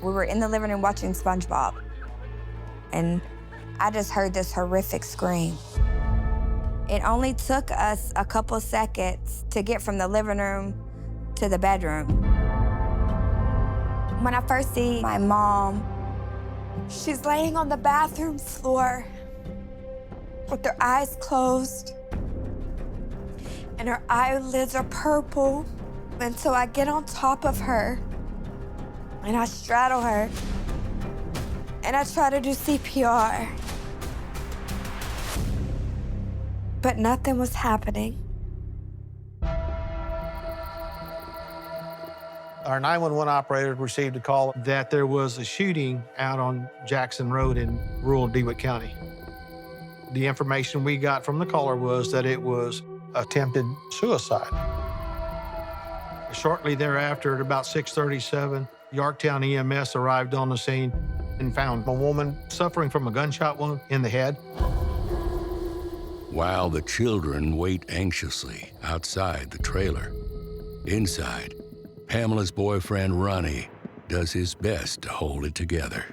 We were in the living room watching SpongeBob, and I just heard this horrific scream. It only took us a couple seconds to get from the living room to the bedroom. When I first see my mom, she's laying on the bathroom floor with her eyes closed, and her eyelids are purple. And so I get on top of her, and I straddle her, and I try to do CPR. But nothing was happening. Our 911 operator received a call that there was a shooting out on Jackson Road in rural DeWitt County. The information we got from the caller was that it was attempted suicide. Shortly thereafter, at about 6:37, Yorktown EMS arrived on the scene and found a woman suffering from a gunshot wound in the head. While the children wait anxiously outside the trailer, inside, Pamela's boyfriend, Ronnie, does his best to hold it together.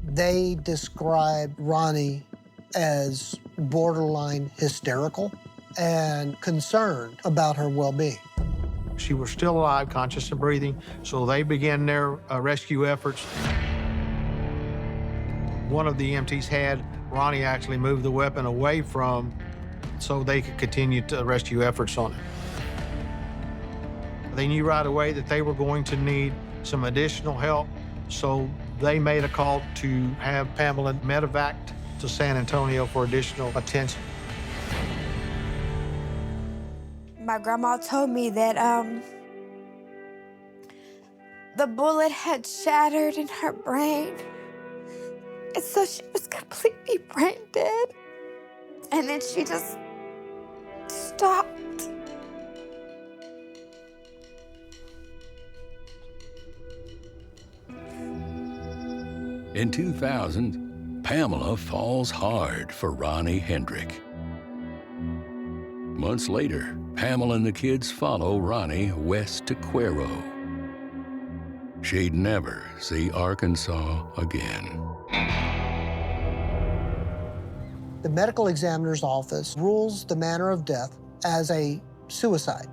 They described Ronnie as borderline hysterical and concerned about her well-being. She was still alive, conscious and breathing, so they began their rescue efforts. One of the EMTs had Ronnie actually move the weapon away from so they could continue to rescue efforts on it. They knew right away that they were going to need some additional help, so they made a call to have Pamela medevaced to San Antonio for additional attention. My grandma told me that the bullet had shattered in her brain, and so she was completely brain dead. And then she just stopped. In 2000, Pamela falls hard for Ronnie Hendrick. Months later, Pamela and the kids follow Ronnie west to Cuero. She'd never see Arkansas again. The medical examiner's office rules the manner of death as a suicide.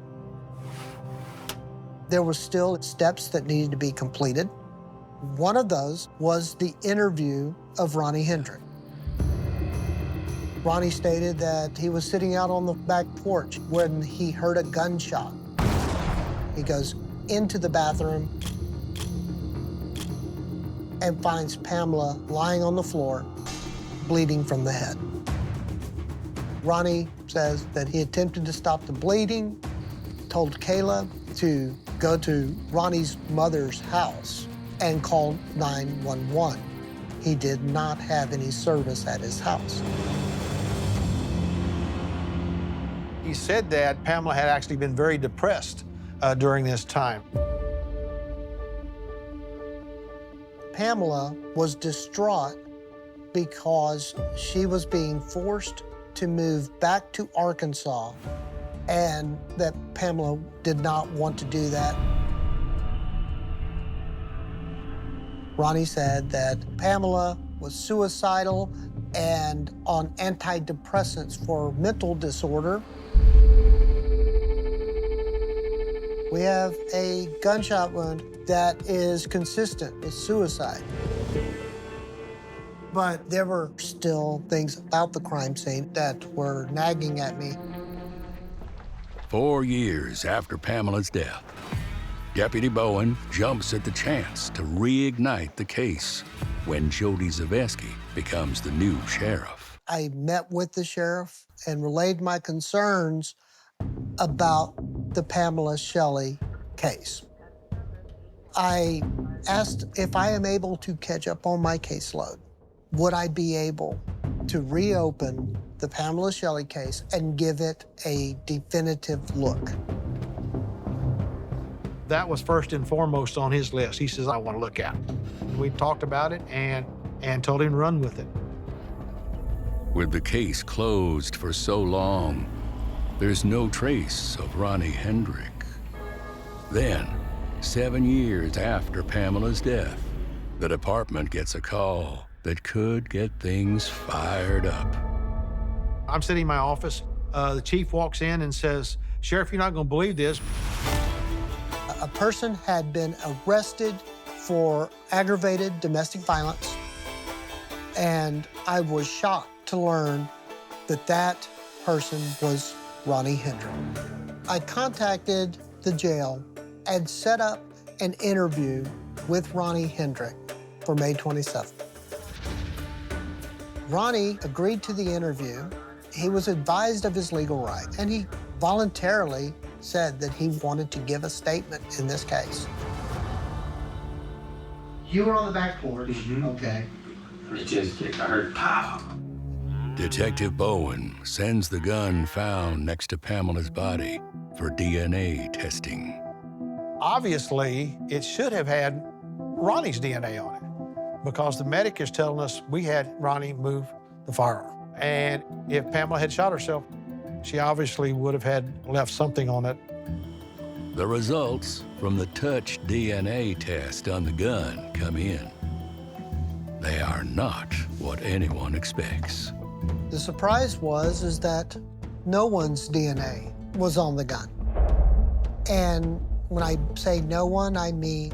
There were still steps that needed to be completed. One of those was the interview of Ronnie Hendrick. Ronnie stated that he was sitting out on the back porch when he heard a gunshot. He goes into the bathroom and finds Pamela lying on the floor, bleeding from the head. Ronnie says that he attempted to stop the bleeding, told Kayla to go to Ronnie's mother's house and called 911. He did not have any service at his house. He said that Pamela had actually been very depressed during this time. Pamela was distraught because she was being forced to move back to Arkansas, and that Pamela did not want to do that. Ronnie said that Pamela was suicidal and on antidepressants for mental disorder. We have a gunshot wound that is consistent with suicide. But there were still things about the crime scene that were nagging at me. 4 years after Pamela's death, Deputy Bowen jumps at the chance to reignite the case when Jody Zaveski becomes the new sheriff. I met with the sheriff and relayed my concerns about the Pamela Shelley case. I asked if I am able to catch up on my caseload. Would I be able to reopen the Pamela Shelley case and give it a definitive look? That was first and foremost on his list. He says, I want to look at it. We talked about it and told him to run with it. With the case closed for so long, there's no trace of Ronnie Hendrick. Then, 7 years after Pamela's death, the department gets a call that could get things fired up. I'm sitting in my office. The chief walks in and says, "Sheriff, you're not going to believe this." A person had been arrested for aggravated domestic violence, and I was shocked to learn that that person was Ronnie Hendrick. I contacted the jail and set up an interview with Ronnie Hendrick for May 27th. Ronnie agreed to the interview. He was advised of his legal rights, and he voluntarily said that he wanted to give a statement in this case. You were on the back porch. Okay. It just, I heard pop. Detective Bowen sends the gun found next to Pamela's body for DNA testing. Obviously, it should have had Ronnie's DNA on it because the medic is telling us we had Ronnie move the firearm. And if Pamela had shot herself, she obviously would have had left something on it. The results from the touch DNA test on the gun come in. They are not what anyone expects. The surprise is that no one's DNA was on the gun. And when I say no one, I mean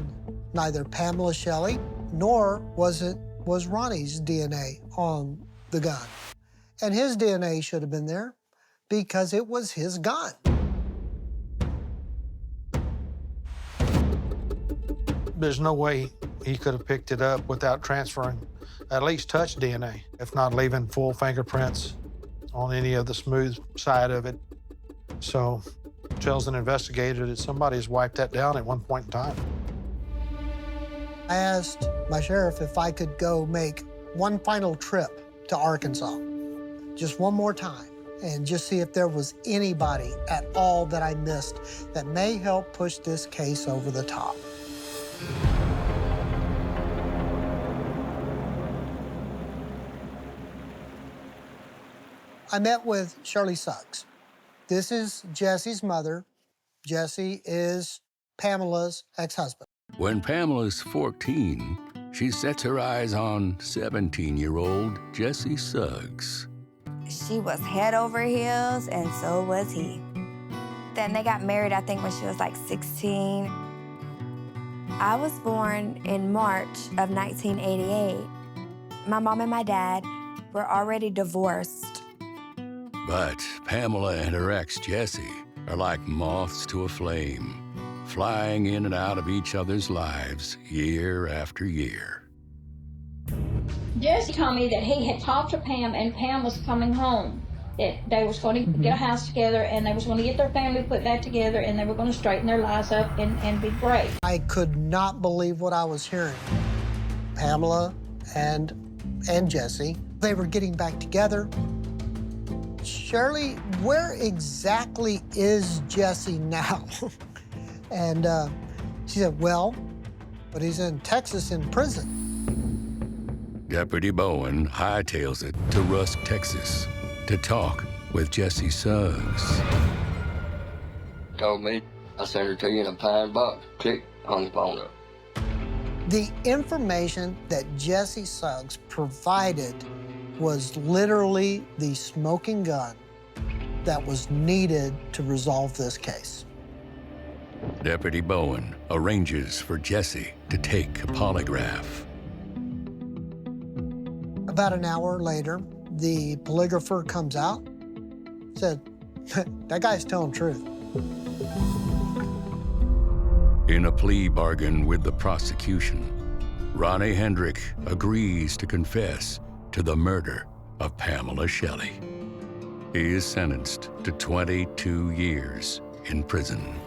neither Pamela Shelley nor was Ronnie's DNA on the gun. And his DNA should have been there because it was his gun. There's no way he could have picked it up without transferring at least touch DNA, if not leaving full fingerprints on any of the smooth side of it. So tells an investigator that somebody has wiped that down at one point in time. I asked my sheriff if I could go make one final trip to Arkansas, just one more time, and just see if there was anybody at all that I missed that may help push this case over the top. I met with Shirley Suggs. This is Jesse's mother. Jesse is Pamela's ex-husband. When Pamela's 14, she sets her eyes on 17-year-old Jesse Suggs. She was head over heels, and so was he. Then they got married, I think, when she was like 16. I was born in March of 1988. My mom and my dad were already divorced. But Pamela and her ex, Jesse, are like moths to a flame, flying in and out of each other's lives year after year. Jesse told me that he had talked to Pam and Pam was coming home, that they was going to get a house together and they was going to get their family put back together and they were going to straighten their lives up and be great. I could not believe what I was hearing. Pamela and Jesse, they were getting back together. Shirley, where exactly is Jesse now? And she said, well, but he's in Texas in prison. Deputy Bowen hightails it to Rusk, Texas, to talk with Jesse Suggs. Told me, I sent her to you in a pine box. Click, hung the phone up. The information that Jesse Suggs provided was literally the smoking gun that was needed to resolve this case. Deputy Bowen arranges for Jesse to take a polygraph. About an hour later, the polygrapher comes out, said, that guy's telling the truth. In a plea bargain with the prosecution, Ronnie Hendrick agrees to confess to the murder of Pamela Shelley. He is sentenced to 22 years in prison.